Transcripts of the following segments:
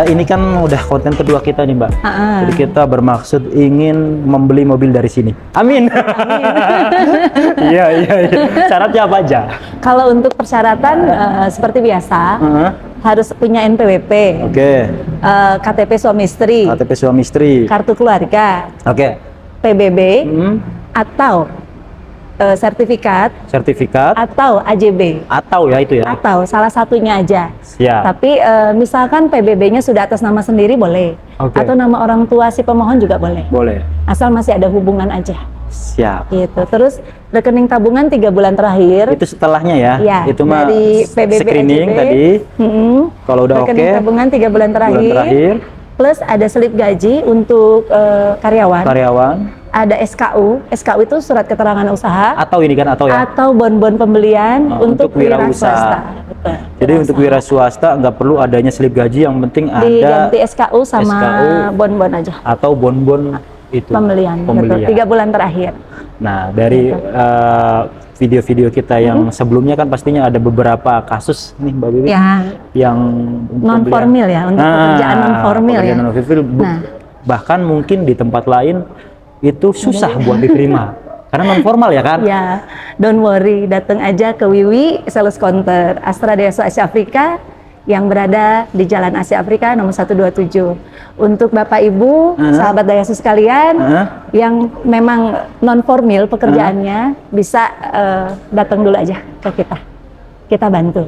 ini kan udah konten kedua kita nih Mbak. Jadi kita bermaksud ingin membeli mobil dari sini. Amin. Iya. Syaratnya apa aja? Kalau untuk persyaratan seperti biasa harus punya NPWP, KTP suami istri, kartu keluarga, PBB, atau sertifikat atau AJB, atau ya itu ya, atau salah satunya aja. Siap. Tapi misalkan PBB-nya sudah atas nama sendiri boleh, atau nama orang tua si pemohon juga boleh, asal masih ada hubungan aja. Siap. Gitu. Terus rekening tabungan 3 bulan terakhir. Itu setelahnya ya? Ya, itu mah dari PBB screening AJB, tadi. Kalau udah rekening tabungan 3 bulan terakhir. Plus ada slip gaji untuk karyawan. Ada SKU itu surat keterangan usaha. Atau ini kan atau bon-bon pembelian untuk wira swasta. Betul. Jadi untuk wira swasta nggak perlu adanya slip gaji, yang penting ada diganti SKU sama bon-bon aja. Atau bon-bon itu pembelian. Betul. 3 bulan terakhir. Nah, dari video-video kita yang sebelumnya kan pastinya ada beberapa kasus nih Mbak Bibi yang non formal ya, untuk pekerjaan non formal ya. Bahkan mungkin di tempat lain itu susah buat diterima karena non formal ya kan? Ya, don't worry, datang aja ke Wiwi Sales Counter Astra Desa Asia Afrika yang berada di Jalan Asia Afrika nomor 127. Untuk Bapak Ibu, sahabat Dayasu sekalian yang memang non formal pekerjaannya, bisa datang dulu aja ke kita. Kita bantu.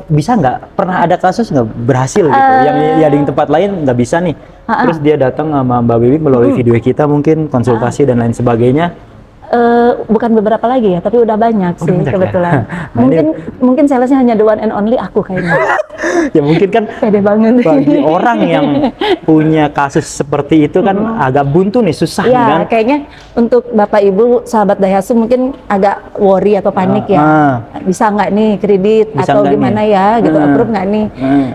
Bisa nggak? Pernah ada kasus nggak berhasil gitu? Yang di tempat lain nggak bisa nih. Terus dia datang sama Mbak Bibi melalui video kita, mungkin konsultasi dan lain sebagainya. Bukan beberapa lagi ya, tapi udah banyak sih kebetulan. Mungkin salesnya hanya the one and only aku kayaknya. Ya mungkin kan pede banget. Bagi orang yang punya kasus seperti itu kan agak buntu nih, susah ya, kan? Kayaknya untuk Bapak Ibu sahabat Dayasu mungkin agak worry atau panik ya. Bisa nggak nih kredit bisa atau gimana nih? Ya gitu, approve nggak nih?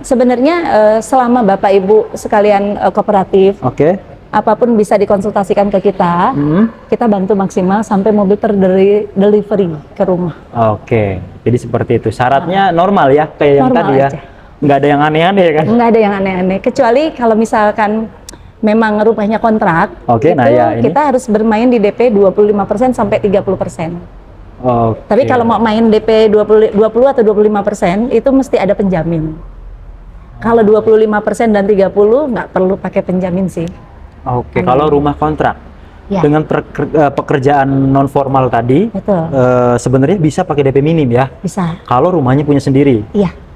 Sebenarnya selama Bapak Ibu sekalian kooperatif, apapun bisa dikonsultasikan ke kita, kita bantu maksimal sampai mobil terdelivery ke rumah. Jadi seperti itu. Syaratnya normal ya, kayak yang tadi ya. Nggak ada yang aneh-aneh kan? Nggak ada yang aneh-aneh. Kecuali kalau misalkan memang rumahnya kontrak, kita harus bermain di DP 25% sampai 30%. Tapi kalau mau main DP 20 atau 25%, itu mesti ada penjamin. Kalau 25% dan 30, nggak perlu pakai penjamin sih. Kalau rumah kontrak dengan pekerjaan non formal tadi, sebenarnya bisa pakai DP minim ya. Bisa. Kalau rumahnya punya sendiri.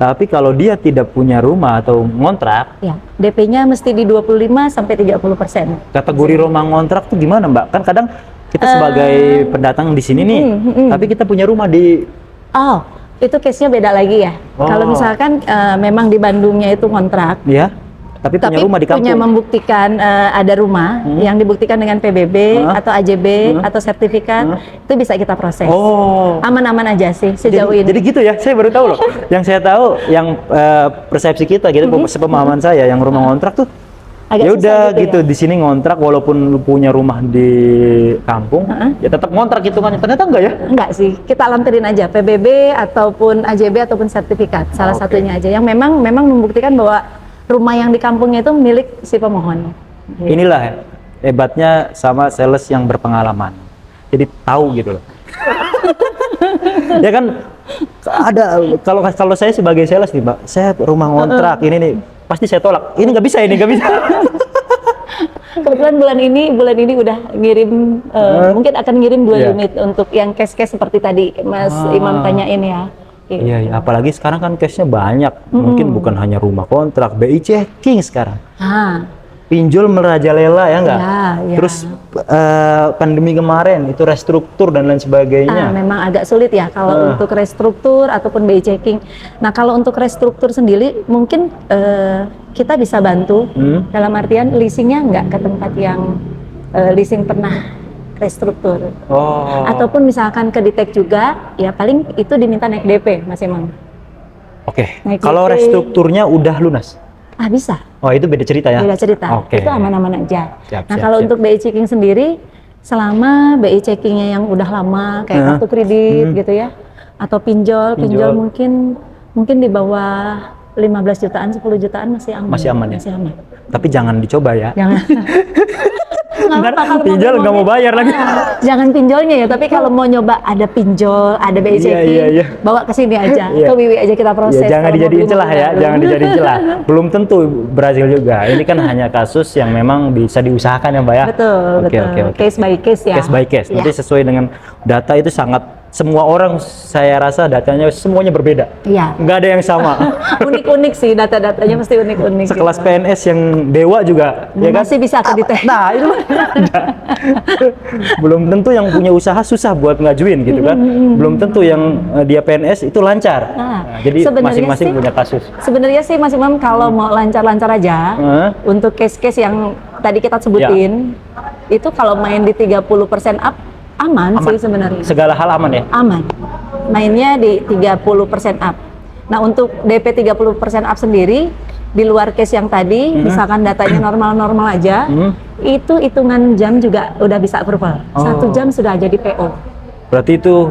Tapi kalau dia tidak punya rumah atau ngontrak, DP-nya mesti di 25 sampai 30%. Kategori rumah ngontrak tuh gimana Mbak? Kan kadang kita sebagai pendatang di sini nih, tapi kita punya rumah di. Itu case-nya beda lagi ya. Kalau misalkan memang di Bandungnya itu ngontrak. Tapi punya rumah di kampung. Punya membuktikan ada rumah yang dibuktikan dengan PBB atau AJB atau sertifikat, itu bisa kita proses. Aman-aman aja sih sejauh ini. Jadi gitu ya, saya baru tahu loh. Yang saya tahu, yang persepsi kita gitu, sepemahaman saya, yang rumah ngontrak tuh ya udah gitu di sini ngontrak walaupun lu punya rumah di kampung, ya tetap ngontrak hitungannya. Ternyata enggak ya? Enggak sih, kita lampirin aja PBB ataupun AJB ataupun sertifikat, salah satunya aja yang memang membuktikan bahwa rumah yang di kampungnya itu milik si pemohon. Inilah hebatnya sama sales yang berpengalaman. Jadi tahu gitu loh. Ya kan ada, kalau saya sebagai sales nih Mbak, saya rumah ngontrak ini nih pasti saya tolak. Ini nggak bisa, Kebetulan bulan ini udah ngirim, mungkin akan ngirim 2 unit untuk yang case-case seperti tadi Mas Imam tanyain ya. Iya, apalagi sekarang kan case-nya banyak. Mungkin bukan hanya rumah kontrak, BI checking sekarang. Pinjol merajalela ya enggak? Terus pandemi kemarin itu restruktur dan lain sebagainya. Memang agak sulit ya kalau untuk restruktur ataupun BI checking. Nah, kalau untuk restruktur sendiri mungkin kita bisa bantu dalam artian leasingnya nggak ke tempat yang leasing pernah restruktur. Ataupun misalkan ke detect juga, ya paling itu diminta naik DP, Mas Imam. Kalau restrukturnya udah lunas? Bisa. Itu beda cerita ya? Beda cerita. Itu aman-aman aja. Kalau untuk BI checking sendiri, selama BI checkingnya yang udah lama, kayak kartu kredit gitu ya, atau pinjol mungkin di bawah 15 jutaan, 10 jutaan masih aman. Masih aman ya? Masih aman. Tapi jangan dicoba ya. Jangan. Ntar apa-apa, kalau pinjol nggak mau bayar lagi. Jangan pinjolnya ya, tapi kalau mau nyoba ada pinjol, ada BI checking, Iya. bawa ke sini aja, Iya. ke Wiwi aja kita proses. Ya, jangan kalau mau dijadiin beli celah mobil ya, baru. jangan dijadiin celah. Belum tentu berhasil juga. Ini kan hanya kasus yang memang bisa diusahakan ya Mbak ya. Betul, Oke, betul. oke, oke. Case by case ya. Case by case. Ya. Nanti sesuai dengan data itu sangat, semua orang saya rasa datanya semuanya berbeda. Iya. Nggak ada yang sama. Unik-unik sih, data-datanya pasti unik-unik. Sekelas gitu. PNS yang dewa juga, ya kan? Masih bisa akreditasi. Nah, itu ada. Belum tentu yang punya usaha susah buat ngajuin gitu kan. Belum tentu yang dia PNS itu lancar. Nah, jadi sebenarnya masing-masing sih- punya kasus. Sebenarnya sih Mas Imam kalau mau lancar-lancar aja, untuk case-case yang tadi kita sebutin, itu kalau main di 30% up, aman sih sebenarnya. Segala hal aman ya? Aman. Mainnya di 30% up. Nah, untuk DP 30% up sendiri, di luar case yang tadi, misalkan datanya normal-normal aja, itu hitungan jam juga udah bisa approval. 1 jam sudah jadi PO. Berarti itu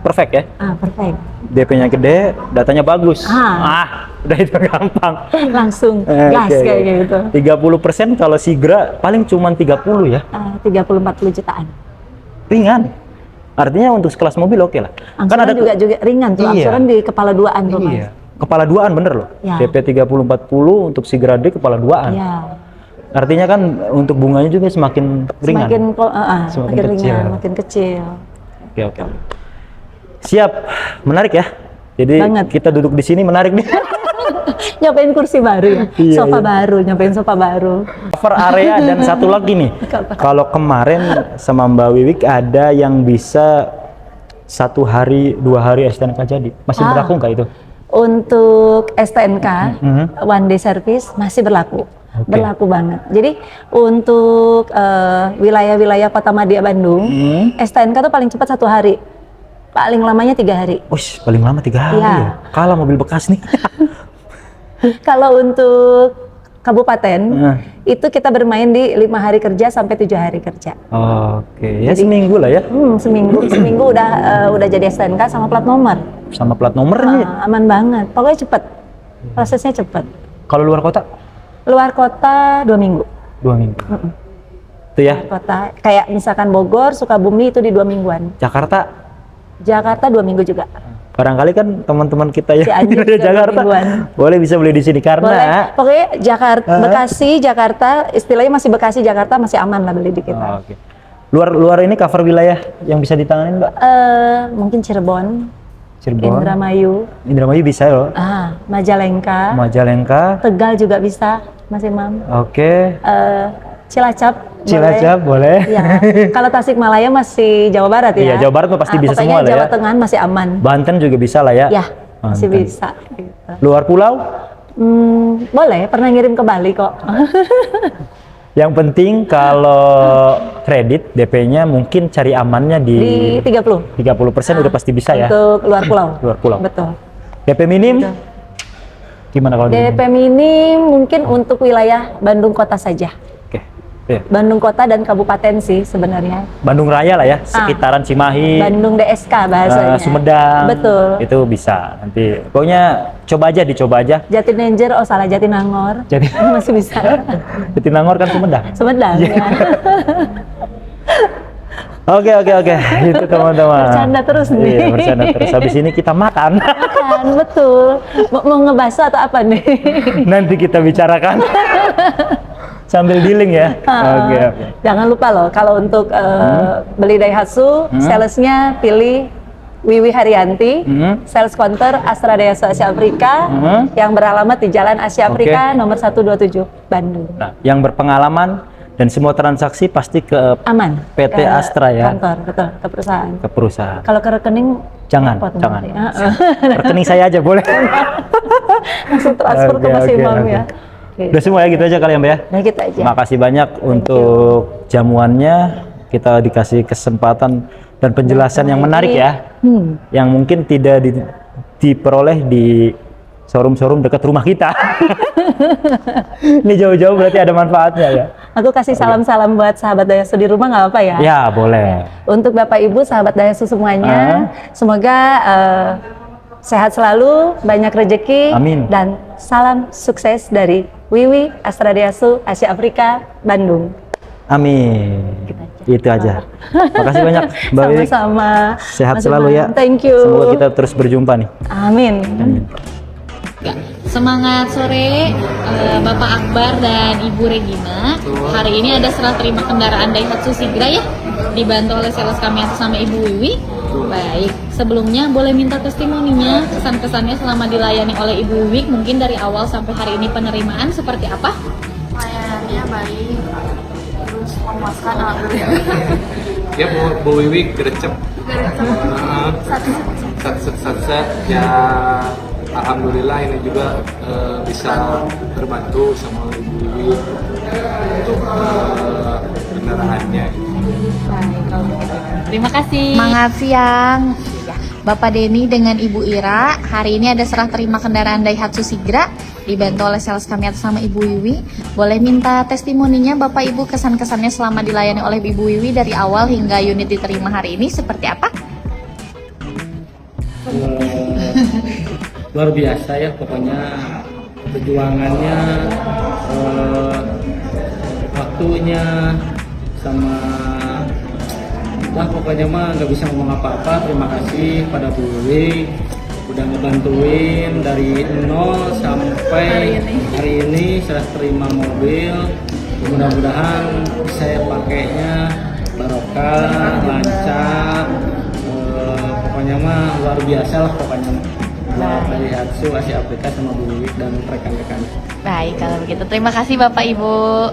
perfect ya? Perfect. DP-nya gede, datanya bagus. Ah. Udah itu gampang. Langsung gas Oke. kayak gitu. 30% kalau Sigra paling cuma 30 ya? 30-40 jutaan. Ringan. Artinya untuk sekelas mobil oke lah. Angsuran juga ringan tuh, Iya. angsuran di kepala duaan tuh Mas. Iya. Kepala duaan bener loh. Ya. DP 30-40 untuk Sigra D kepala duaan. Iya. Artinya kan untuk bunganya juga semakin ringan. Semakin kecil. ringan, makin kecil. Oke. Siap, menarik ya. Jadi Banget. kita duduk di sini menarik nih. Nyobain kursi baru ya, Iya, sofa iya. baru, nyobain sofa baru. Cover area dan satu lagi nih. Kalau kemarin sama Mbak Wiwik ada yang bisa 1 hari, 2 hari STNK jadi. Masih berlaku nggak itu? Untuk STNK, one day service masih berlaku. Oke. Berlaku banget. Jadi untuk wilayah-wilayah Kota Madia Bandung, STNK tuh paling cepat 1 hari. Paling lamanya 3 hari. Wih, paling lama 3 hari Iya. ya. Kalah mobil bekas nih. Kalau untuk kabupaten, Nah. itu kita bermain di 5 hari kerja sampai 7 hari kerja. Oke, ya seminggu lah ya. Seminggu udah jadi STNK sama plat nomor. Sama plat nomornya. Aman banget. Pokoknya cepet. Prosesnya cepet. Kalau luar kota? Luar kota 2 minggu. 2 minggu. Itu ya. Kota kayak misalkan Bogor, Sukabumi itu di 2 mingguan. Jakarta 2 minggu juga. Barangkali kan teman-teman kita yang Cianjur di juga Jakarta 2 mingguan. boleh bisa beli di sini Boleh. karena. Pokoknya Bekasi, Jakarta, istilahnya masih Bekasi, Jakarta masih aman lah beli di kita. Oke. Luar ini cover wilayah yang bisa ditanganin Mbak? Mungkin Cirebon, Cirebon, Indramayu, bisa loh. Majalengka, Majalengka. Tegal juga bisa, Mas Imam. Oke. Cilacap boleh. Ya. Kalau Tasikmalaya masih Jawa Barat ya. Iya, Jawa Barat mah pasti bisa pokoknya semua lah ya. Jawa Tengah masih aman. Banten juga bisa lah ya. Ya, masih Banten. bisa. Gitu. Luar pulau? Boleh, pernah ngirim ke Bali kok. Yang penting kalau kredit DP-nya mungkin cari amannya Di di 30. 30% udah pasti bisa ya. Untuk luar pulau. Luar pulau. Betul. DP minim? Betul. Gimana kalau DP minim mungkin untuk wilayah Bandung Kota saja. Oke. Iya. Bandung Kota dan Kabupaten sih sebenarnya. Bandung Raya lah ya, sekitaran Cimahi, Bandung DSK bahasanya. Sumedang. Betul. Itu bisa. Nanti pokoknya dicoba aja. Jatinangor, Jatinangor. Jadi Masih bisa. Jatinangor kan Sumedang. Sumedang Iya. ya. Oke. Itu teman-teman. Bercanda terus nih. Iya, bercanda terus. Habis ini kita makan. Kan, betul. Mau ngebahas atau apa nih? Nanti kita bicarakan. Sambil dealing ya. Oke. Jangan lupa loh, kalau untuk beli Daihatsu, salesnya pilih Wiwi Haryanti, sales counter Astra Daihatsu Asia Afrika, yang beralamat di Jalan Asia Afrika nomor 127 Bandung. Nah, yang berpengalaman dan semua transaksi pasti ke Aman. PT Ke Astra ya. Kantor, betul, ke perusahaan. Ke perusahaan. Kalau ke rekening Jangan. repot nanti. Rekening saya aja boleh. Langsung transfer ke Mas Imam oke. ya. Oke. Udah semua ya gitu aja kali ya Mbak ya. Nah, kita aja. Makasih banyak untuk jamuannya. Kita dikasih kesempatan dan penjelasan yang menarik ya. Yang mungkin tidak diperoleh di showroom-showroom dekat rumah kita. Ini jauh-jauh berarti ada manfaatnya ya. Aku kasih salam-salam buat sahabat Daihatsu di rumah nggak apa ya? Ya boleh. Untuk Bapak Ibu sahabat Daihatsu semuanya, semoga sehat selalu, banyak rezeki, Amin. dan salam sukses dari Wiwi Astra Daihatsu Asia Afrika Bandung. Amin. Gitu aja. Itu aja. Makasih banyak Mbak Wiwi. Sama-sama. Sehat Mas selalu ya. Iman. Thank you. Semoga kita terus berjumpa nih. Amin. Ya, semangat sore Bapak Akbar dan Ibu Regina. Hari ini ada serah terima kendaraan Daihatsu Sigra ya, dibantu oleh sales kami atas nama Ibu Wiwi. Baik, sebelumnya boleh minta testimoninya, kesan-kesannya selama dilayani oleh Ibu Wiwi, mungkin dari awal sampai hari ini penerimaan seperti apa? Layanannya baik, terus memuaskan alhamdulillah. Ya Bu Wiwi gercep. Sat ya, alhamdulillah ini juga bisa terbantu sama Ibu Wiwi untuk kendaraannya. Baik, kalau begitu. Terima kasih. Semangat siang. Ya, Bapak Denny dengan Ibu Ira, hari ini ada serah terima kendaraan Daihatsu Sigra, dibantu oleh sales kami atas nama Ibu Wiwi. Boleh minta testimoninya Bapak Ibu, kesan-kesannya selama dilayani oleh Ibu Wiwi dari awal hingga unit diterima hari ini seperti apa? Luar biasa ya, pokoknya perjuangannya, waktunya, sama pokoknya mah nggak bisa ngomong apa-apa. Terima kasih pada Bu Wiwi udah ngebantuin dari nol sampai hari ini saya terima mobil. Mudah-mudahan saya pakainya barokah, lancar, pokoknya mah luar biasa lah pokoknya buat Daihatsu Asia Afrika sama Bu Wiwi dan rekan-rekan. Baik, kalau begitu terima kasih Bapak Ibu.